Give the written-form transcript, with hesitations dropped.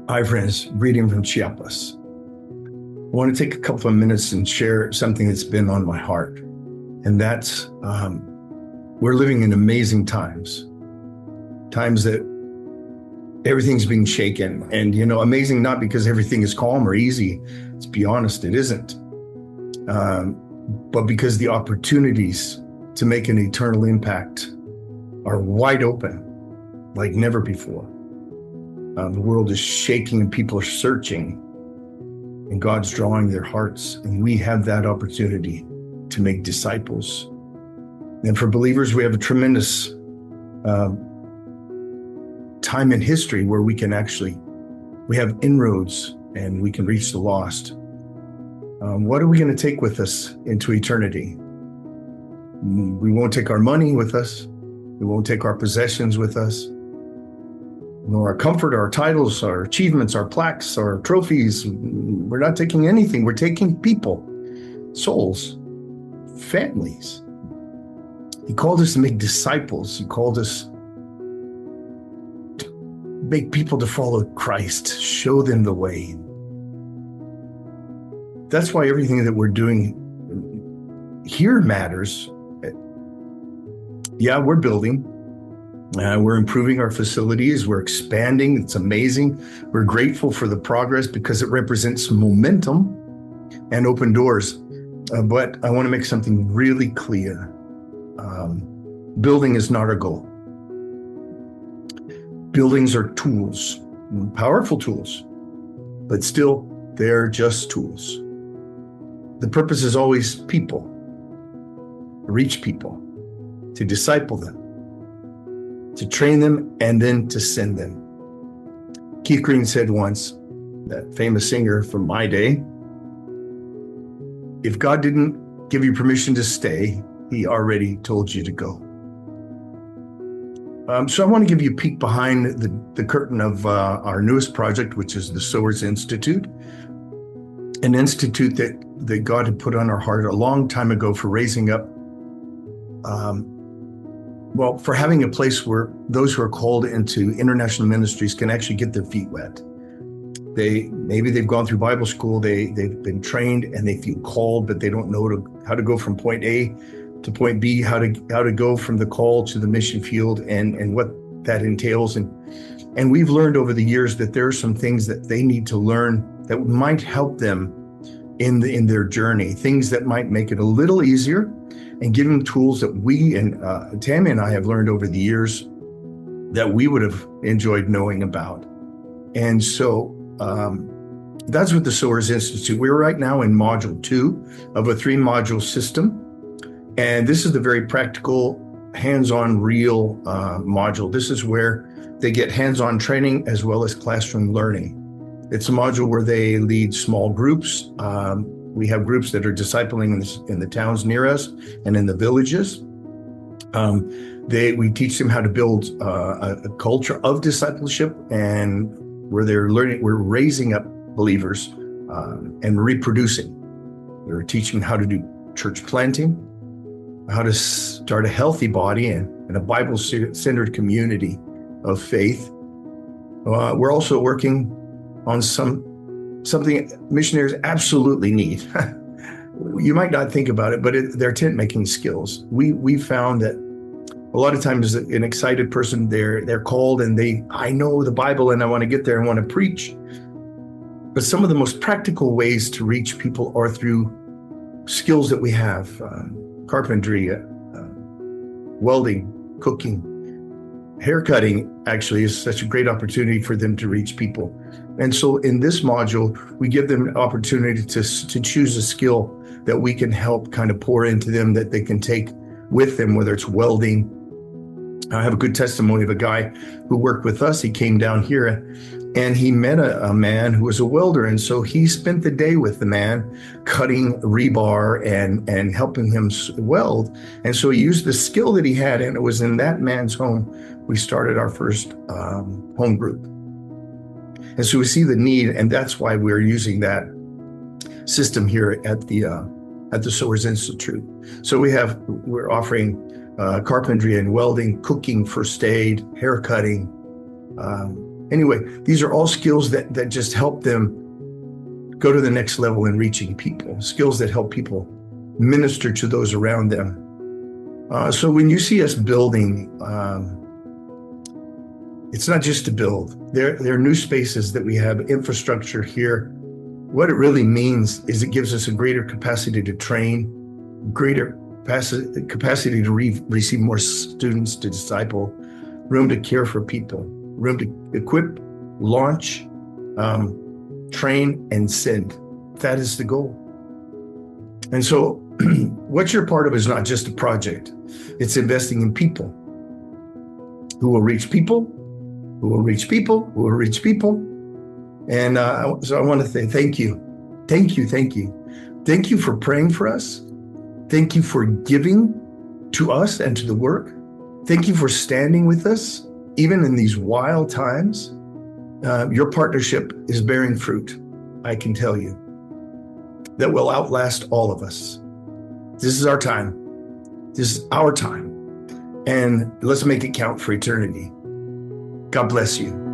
Hi, friends. Reading from Chiapas. I want to take a couple of minutes and share something that's been on my heart. And that's we're living in amazing times that everything's being shaken. And, amazing not because everything is calm or easy. Let's be honest, it isn't. But because the opportunities to make an eternal impact are wide open like never before. The world is shaking and people are searching, and God's drawing their hearts, and we have that opportunity to make disciples. And for believers, we have a tremendous time in history where we have inroads and we can reach the lost. What are we going to take with us into eternity? We won't take our money with us. We won't take our possessions with us. Nor our comfort, our titles, our achievements, our plaques, our trophies. We're not taking anything. We're taking people, souls, families. He called us to make disciples. He called us to make people to follow Christ, show them the way. That's why everything that we're doing here matters. Yeah, we're building. We're improving our facilities. We're expanding. It's amazing. We're grateful for the progress because it represents momentum and open doors. But I want to make something really clear. Building is not our goal. Buildings are tools, powerful tools, but still, they're just tools. The purpose is always people, to reach people, to disciple them, to train them, and then to send them. Keith Green said once, that famous singer from my day, if God didn't give you permission to stay, he already told you to go. So I want to give you a peek behind the curtain of our newest project, which is the Sowers Institute, an institute that God had put on our heart a long time ago for raising up for having a place where those who are called into international ministries can actually get their feet wet. Maybe they've gone through Bible school, they've been trained, and they feel called, but they don't know how to go from point A to point B, how to go from the call to the mission field, and what that entails. And we've learned over the years that there are some things that they need to learn that might help them in their journey, things that might make it a little easier, and give them tools that we and Tammy and I have learned over the years that we would have enjoyed knowing about. And so that's what the Sowers Institute. We're right now in module 2 of a 3-module system. And this is the very practical, hands-on, real module. This is where they get hands-on training as well as classroom learning. It's a module where they lead small groups. We have groups that are discipling in the towns near us and in the villages. We teach them how to build a culture of discipleship, and where we're raising up believers and reproducing. We're teaching how to do church planting, how to start a healthy body and a Bible-centered community of faith. We're also working on something missionaries absolutely need. You might not think about it, but they're tent-making skills. We found that a lot of times an excited person, they're called and I know the Bible and I want to get there and want to preach. But some of the most practical ways to reach people are through skills that we have. Carpentry, welding, cooking, haircutting actually is such a great opportunity for them to reach people. And so in this module, we give them an opportunity to choose a skill that we can help kind of pour into them that they can take with them, whether it's welding. I have a good testimony of a guy who worked with us. He came down here and he met a man who was a welder. And so he spent the day with the man cutting rebar and helping him weld. And so he used the skill that he had, and it was in that man's home we started our first home group. And so we see the need, and that's why we're using that system here at the Sowers Institute. So we're offering carpentry and welding, cooking, first aid, hair cutting, Anyway, these are all skills that just help them go to the next level in reaching people, skills that help people minister to those around them. So when you see us building, it's not just to build. There are new spaces that we have, infrastructure here. What it really means is it gives us a greater capacity to train, greater capacity to receive more students, to disciple, room to care for people, room to equip, launch, train, and send. That is the goal. And so what you're part of is not just a project. It's investing in people who will reach people, who will reach people, who will reach people. And so I want to say thank you. Thank you, thank you. Thank you for praying for us. Thank you for giving to us and to the work. Thank you for standing with us, even in these wild times. Your partnership is bearing fruit, I can tell you, that will outlast all of us. This is our time. This is our time. And let's make it count for eternity. God bless you.